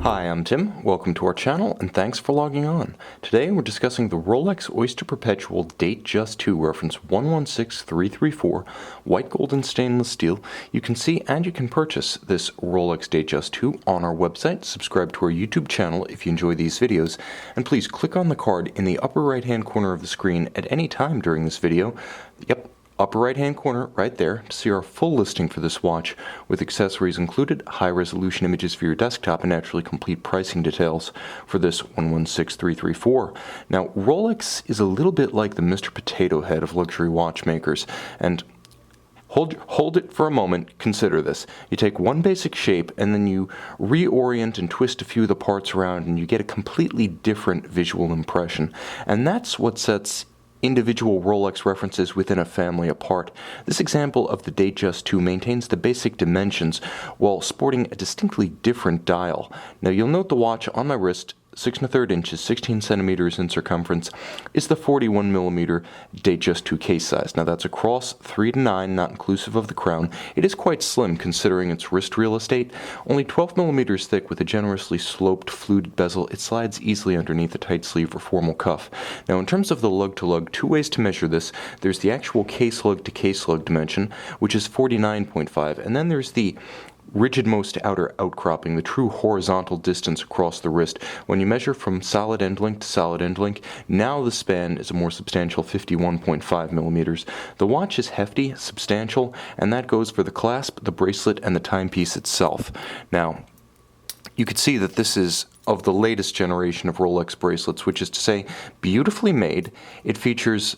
Hi, I'm Tim. Welcome to our channel, and thanks for logging on. Today we're discussing the Rolex Oyster Perpetual Datejust II reference 116334, white gold and stainless steel. You can see and you can purchase this Rolex Datejust II on our website. Subscribe to our YouTube channel if you enjoy these videos, and please click on the card in the upper right hand corner of the screen at any time during this video. Yep. Upper right hand corner right there to see our full listing for this watch with accessories included, high resolution images for your desktop, and naturally complete pricing details for this 116334. Now Rolex is a little bit like the Mr. Potato Head of luxury watchmakers, and hold it for a moment, consider this. You take one basic shape and then you reorient and twist a few of the parts around and you get a completely different visual impression, and that's what sets individual Rolex references within a family apart. This example of the Datejust II maintains the basic dimensions while sporting a distinctly different dial. Now you'll note the watch on my wrist, 6 1/3 inches, 16 centimeters in circumference, is the 41mm Datejust II case size. Now that's across 3 to 9, not inclusive of the crown. It is quite slim considering its wrist real estate. Only 12mm thick with a generously sloped fluted bezel, it slides easily underneath a tight sleeve or formal cuff. Now in terms of the lug to lug, two ways to measure this. There's the actual case lug to case lug dimension, which is 49.5, and then there's the rigid-most outer outcropping, the true horizontal distance across the wrist. When you measure from solid end link to solid end link, now the span is a more substantial 51.5mm. The watch is hefty, substantial, and that goes for the clasp, the bracelet, and the timepiece itself. Now, you could see that this is of the latest generation of Rolex bracelets, which is to say, beautifully made. It features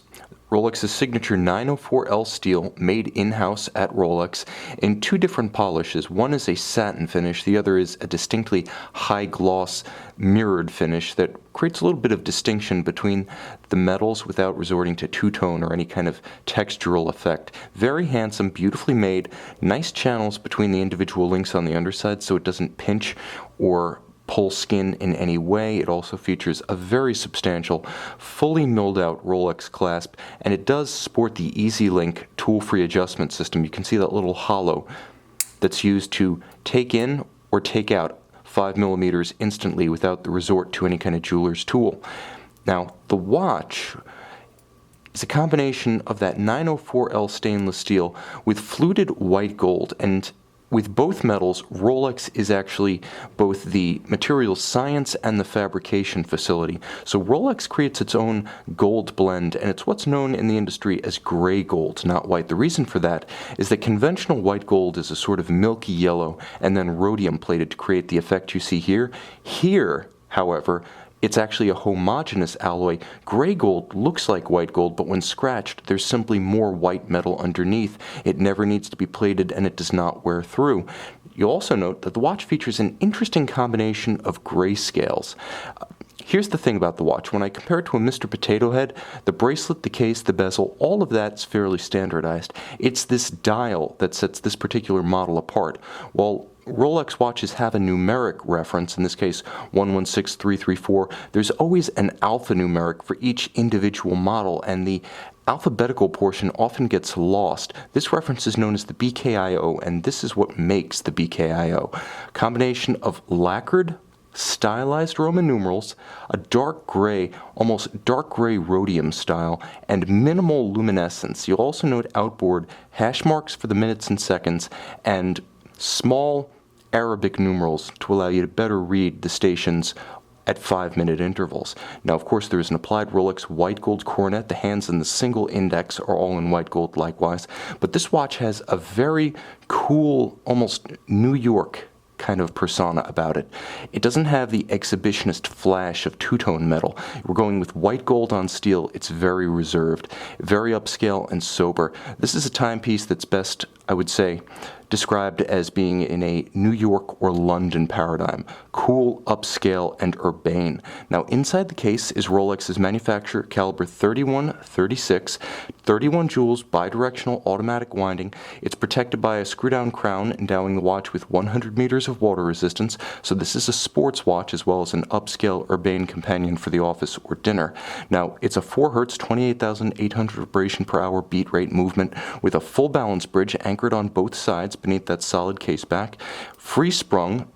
Rolex's signature 904L steel made in-house at Rolex in two different polishes. One is a satin finish, the other is a distinctly high-gloss mirrored finish that creates a little bit of distinction between the metals without resorting to two-tone or any kind of textural effect. Very handsome, beautifully made, nice channels between the individual links on the underside so it doesn't pinch or pull skin in any way. It also features a very substantial, fully milled out Rolex clasp, and it does sport the EasyLink tool-free adjustment system. You can see that little hollow that's used to take in or take out 5mm instantly without the resort to any kind of jeweler's tool. Now, the watch is a combination of that 904L stainless steel with fluted white gold, and with both metals, Rolex is actually both the material science and the fabrication facility. So Rolex creates its own gold blend, and it's what's known in the industry as gray gold, not white. The reason for that is that conventional white gold is a sort of milky yellow and then rhodium plated to create the effect you see here. Here, however, it's actually a homogeneous alloy. Gray gold looks like white gold, but when scratched, there's simply more white metal underneath. It never needs to be plated, and it does not wear through. You'll also note that the watch features an interesting combination of gray scales. Here's the thing about the watch. When I compare it to a Mr. Potato Head, the bracelet, the case, the bezel, all of that's fairly standardized. It's this dial that sets this particular model apart. While Rolex watches have a numeric reference, in this case 116334, there's always an alphanumeric for each individual model, and the alphabetical portion often gets lost. This reference is known as the BKIO, and this is what makes the BKIO. A combination of lacquered, stylized Roman numerals, a dark gray, almost dark gray rhodium style, and minimal luminescence. You'll also note outboard hash marks for the minutes and seconds, and small Arabic numerals to allow you to better read the stations at 5-minute intervals. Now, of course, there is an applied Rolex white gold coronet. The hands and the single index are all in white gold likewise. But this watch has a very cool, almost New York kind of persona about it. It doesn't have the exhibitionist flash of two-tone metal. We're going with white gold on steel. It's very reserved, very upscale and sober. This is a timepiece that's best, I would say, described as being in a New York or London paradigm. Cool, upscale, and urbane. Now, inside the case is Rolex's manufacturer caliber 3136, 31 jewels, bidirectional automatic winding. It's protected by a screw-down crown, endowing the watch with 100 meters of water resistance, so this is a sports watch as well as an upscale, urbane companion for the office or dinner. Now, it's a 4 Hz, 28,800 vibration per hour beat rate movement with a full balance bridge anchored on both sides beneath that solid case back. Free sprung,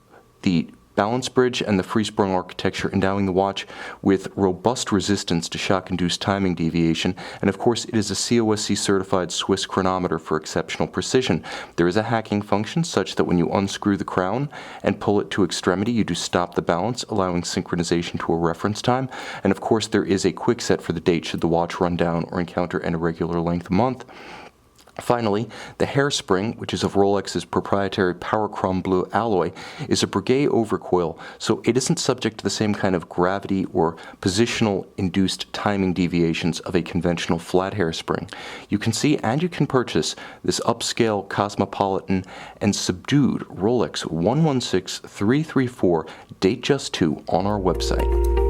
the balance bridge and the free-sprung architecture endowing the watch with robust resistance to shock-induced timing deviation, and of course it is a COSC certified Swiss chronometer for exceptional precision. There is a hacking function such that when you unscrew the crown and pull it to extremity, you do stop the balance, allowing synchronization to a reference time, and of course there is a quick set for the date should the watch run down or encounter an irregular length month. Finally, the hairspring, which is of Rolex's proprietary Power Chrome Blue alloy, is a Breguet overcoil, so it isn't subject to the same kind of gravity or positional-induced timing deviations of a conventional flat hairspring. You can see and you can purchase this upscale, cosmopolitan, and subdued Rolex 116334 Datejust II on our website.